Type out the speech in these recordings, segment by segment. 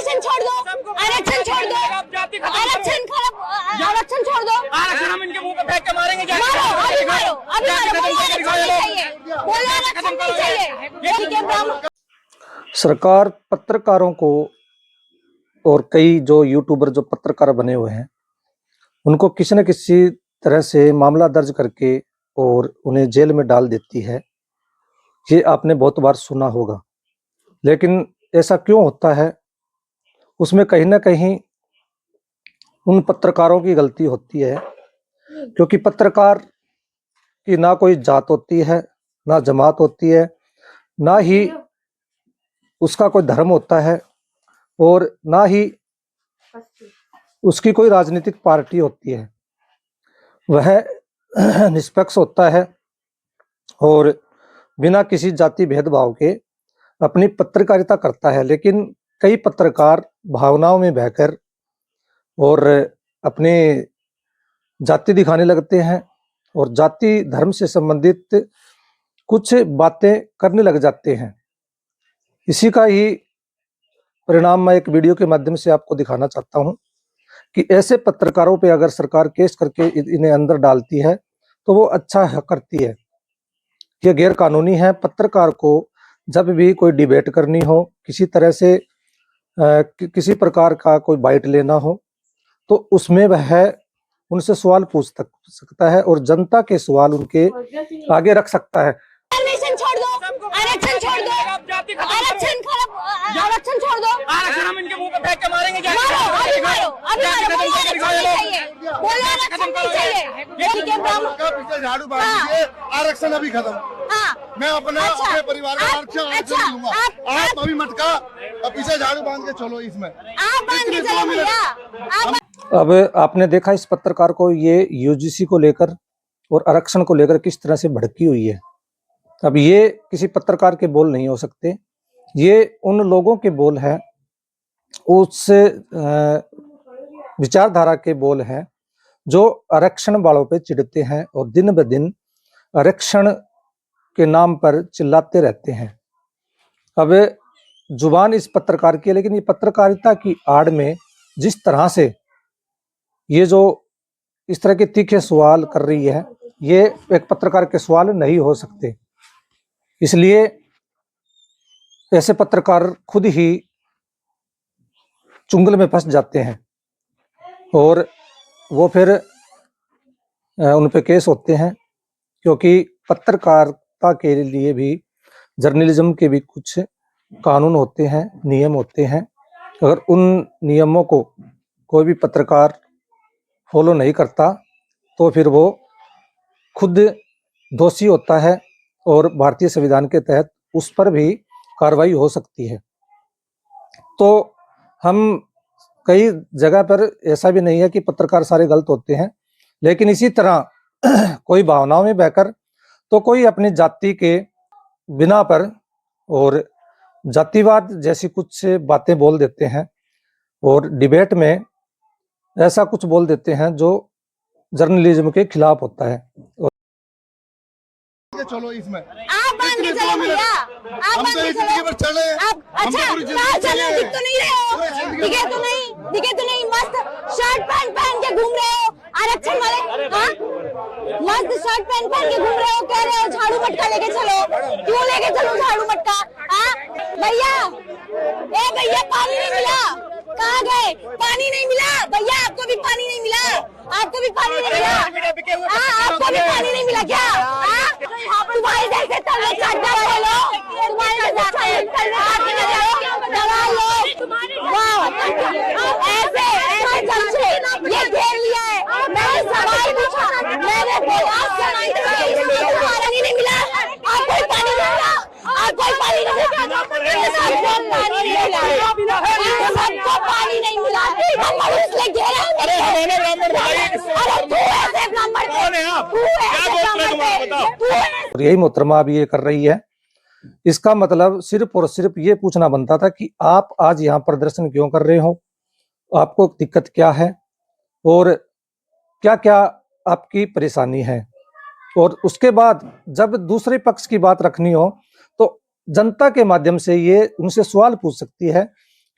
आरक्षण छोड़ दो, आरक्षण छोड़ दो, आरक्षण छोड़ दो। आरक्षण हम इनके मुंह पे फेंक के मारेंगे। मारो, अभी मारो, अभी मारो। बोलो आरक्षण नहीं चाहिए, बोलो आरक्षण नहीं चाहिए। ठीक है ब्राह्मण। सरकार पत्रकारों को और कई जो यूट्यूबर जो पत्रकार बने हुए हैं उनको किसी न किसी तरह से मामला दर्ज करके और उन्हें जेल में डाल देती है। ये आपने बहुत बार सुना होगा, लेकिन ऐसा क्यों होता है? उसमें कहीं ना कहीं उन पत्रकारों की गलती होती है, क्योंकि पत्रकार की ना कोई जात होती है, ना जमात होती है, ना ही उसका कोई धर्म होता है, और ना ही उसकी कोई राजनीतिक पार्टी होती है। वह निष्पक्ष होता है और बिना किसी जाति भेदभाव के अपनी पत्रकारिता करता है। लेकिन कई पत्रकार भावनाओं में बहकर और अपने जाति दिखाने लगते हैं और जाति धर्म से संबंधित कुछ बातें करने लग जाते हैं। इसी का ही परिणाम मैं एक वीडियो के माध्यम से आपको दिखाना चाहता हूं कि ऐसे पत्रकारों पे अगर सरकार केस करके इन्हें अंदर डालती है तो वो अच्छा करती है। ये गैर कानूनी है। पत्रकार को जब भी कोई डिबेट करनी हो, किसी तरह से किसी प्रकार का कोई बाइट लेना हो, तो उसमें वह उनसे सवाल पूछ सकता है और जनता के सवाल उनके आगे रख सकता है। आरक्षण छोड़ दो, आरक्षण छोड़ दो, आरक्षण छोड़ दो। आरक्षण हम इनके मुंह पे फेंक के मारेंगे। मारो, अभी मारो, अभी मारो। बोलो आरक्षण नहीं चाहिए, बोलो आरक्षण नहीं चाहिए। ठीक है ब्राह्मण। पीछे झाड़ू बांध दीजिए, आरक्षण अभी खत्म। हाँ, मैं अपने परिवार का आरक्षण दूंगा। आप अभी मटका पीछे झाड़ू बांध के चलो। इसमें आप बांध के चलो भैया। अब आपने देखा इस पत्रकार को, ये यूजीसी को लेकर और आरक्षण को लेकर किस तरह से भड़की हुई है। अब ये किसी पत्रकार के बोल नहीं हो सकते, ये उन लोगों के बोल हैं, उस विचारधारा के बोल हैं जो आरक्षण वालों पे चिढ़ते हैं और दिन ब दिन आरक्षण के नाम पर चिल्लाते रहते हैं। अब जुबान इस पत्रकार की है, लेकिन ये पत्रकारिता की आड़ में जिस तरह से ये जो इस तरह के तीखे सवाल कर रही है, ये एक पत्रकार के सवाल नहीं हो सकते। इसलिए ऐसे पत्रकार खुद ही चुंगल में फंस जाते हैं और वो फिर उन पे केस होते हैं, क्योंकि पत्रकारिता के लिए भी, जर्नलिज्म के भी कुछ कानून होते हैं, नियम होते हैं। अगर उन नियमों को कोई भी पत्रकार फॉलो नहीं करता तो फिर वो खुद दोषी होता है और भारतीय संविधान के तहत उस पर भी कार्रवाई हो सकती है। तो हम कई जगह पर ऐसा भी नहीं है कि पत्रकार सारे गलत होते हैं, लेकिन इसी तरह कोई भावनाओं में बहकर तो कोई अपनी जाति के बिना पर और जातिवाद जैसी कुछ बातें बोल देते हैं और डिबेट में ऐसा कुछ बोल देते हैं जो जर्नलिज्म के खिलाफ होता है। चलो इसमें आप बांध के चलो भैया, आप बांध के चलो। आप अच्छा कहाँ चलो? दिख तो नहीं रहे हो, दिखे तो नहीं, मस्त शर्ट पैंट पहन के घूम रहे हो आरक्षण वाले। हाँ, मस्त शर्ट पैंट पहन के घूम रहे हो, कह रहे हो झाड़ू मटका लेके चलो। क्यों लेके चलो झाड़ू मटका? हाँ भैया, ए भैया पानी नहीं मिला, कहाँ गए? पानी नहीं मिला भैया, आपको भी पानी नहीं मिला, आपको भी पानी नहीं मिला। हाँ, आपको भी पानी नहीं मिला क्या? हाँ, तुम्हारे जैसे तले चड्डा बोलो, तुम्हारे जैसे तले दवा लो। वाह, ऐसे जब से ये घेर लिया है। मैंने सवाल पूछा, मैंने बोला पानी नहीं मिला, आपको पानी नहीं मिला, आपको पानी नहीं मिला, सबको पानी नहीं मिला, सबको पानी नहीं मिला। इसलिए घेरा। अरे हमारे ब्राह्मण भाई, अरे तू ऐसे ब्राह्मण कौन है आप? क्या बोल रहे हो आप बताओ। और यही मोहतरमा अब ये कर रही है। इसका मतलब सिर्फ और सिर्फ ये पूछना बनता था कि आप आज यहाँ प्रदर्शन क्यों कर रहे हो, आपको दिक्कत क्या है और क्या क्या आपकी परेशानी है। और उसके बाद जब दूसरे पक्ष की बात रखनी हो तो जनता के माध्यम से ये उनसे सवाल पूछ सकती है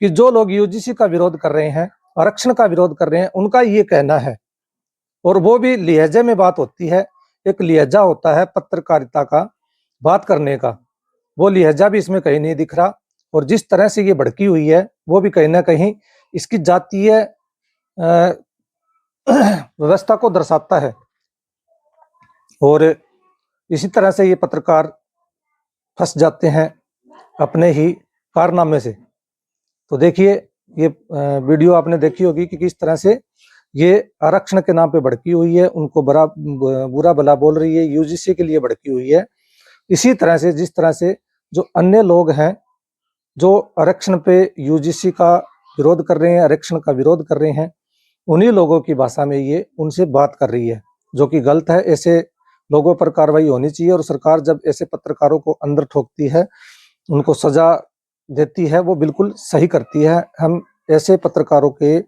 कि जो लोग यूजीसी का विरोध कर रहे हैं, आरक्षण का विरोध कर रहे हैं, उनका ये कहना है, और वो भी लिहजे में बात होती है, एक लिहजा होता है पत्रकारिता का बात करने का, वो लिहजा भी इसमें कहीं नहीं दिख रहा। और जिस तरह से ये भड़की हुई है वो भी कहीं ना कहीं इसकी जातीय व्यवस्था को दर्शाता है। और इसी तरह से ये पत्रकार फंस जाते हैं अपने ही कारनामे से। तो देखिए ये वीडियो आपने देखी होगी कि किस तरह से ये आरक्षण के नाम पे भड़की हुई है, उनको बुरा भला बोल रही है, यूजीसी के लिए भड़की हुई है। इसी तरह से जिस तरह से जो अन्य लोग हैं जो आरक्षण पे यूजीसी का विरोध कर रहे हैं, आरक्षण का विरोध कर रहे हैं, उन्हीं लोगों की भाषा में ये उनसे बात कर रही है, जो कि गलत है। ऐसे लोगों पर कार्रवाई होनी चाहिए और सरकार जब ऐसे पत्रकारों को अंदर ठोकती है, उनको सजा देती है, वो बिल्कुल सही करती है। हम ऐसे पत्रकारों के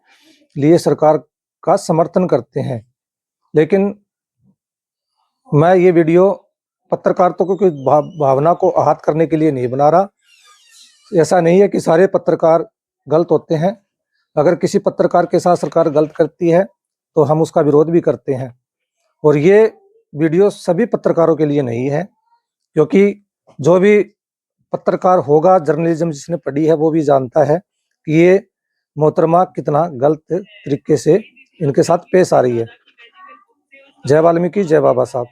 लिए सरकार का समर्थन करते हैं। लेकिन मैं ये वीडियो पत्रकारिता की भावना को आहत करने के लिए नहीं बना रहा। ऐसा नहीं है कि सारे पत्रकार गलत होते हैं। अगर किसी पत्रकार के साथ सरकार गलत करती है तो हम उसका विरोध भी करते हैं। और ये वीडियो सभी पत्रकारों के लिए नहीं है, क्योंकि जो भी पत्रकार होगा, जर्नलिज्म जिसने पढ़ी है, वो भी जानता है कि ये मोहतरमा कितना गलत तरीके से इनके साथ पेश आ रही है। जय वाल्मीकि, जय बाबा साहब।